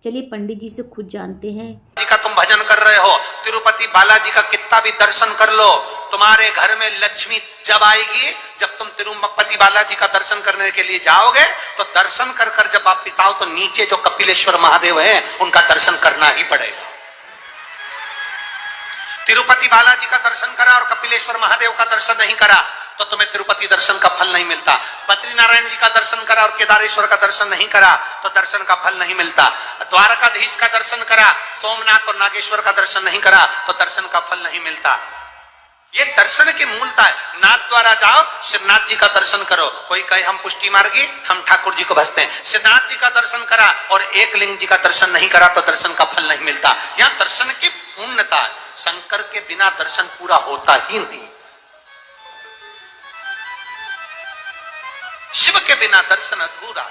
चलिए पंडित जी से खुद जानते हैं। जी का तुम भजन कर रहे हो, तिरुपति बालाजी का कितना भी दर्शन कर लो, तुम्हारे घर में लक्ष्मी जब आएगी, जब तुम तिरुपति बालाजी का दर्शन करने के लिए जाओगे तो दर्शन कर कर जब वापिस आओ तो नीचे जो कपिलेश्वर महादेव है उनका दर्शन करना ही पड़ेगा। तिरुपति बालाजी का दर्शन करा और कपिलेश्वर महादेव का दर्शन नहीं करा तो तुम्हें तिरुपति दर्शन का फल नहीं मिलता। बद्रीनारायण जी का दर्शन करा और केदारेश्वर का दर्शन नहीं करा तो दर्शन का फल नहीं मिलता। द्वारकाधीश का दर्शन करा, सोमनाथ और नागेश्वर का दर्शन नहीं करा तो दर्शन का फल नहीं मिलता। ये दर्शन की मूलता है। नाथ द्वारा जाओ, श्रीनाथ जी का दर्शन करो। कोई कहे हम पुष्टि मार्गी, हम ठाकुर जी को भजते हैं। श्रीनाथ जी का दर्शन करा और एक लिंग जी का दर्शन नहीं करा तो दर्शन का फल नहीं मिलता। यहाँ दर्शन की पूर्णता है। शंकर के बिना दर्शन पूरा होता ही नहीं। शिव के बिना दर्शन अधूरा।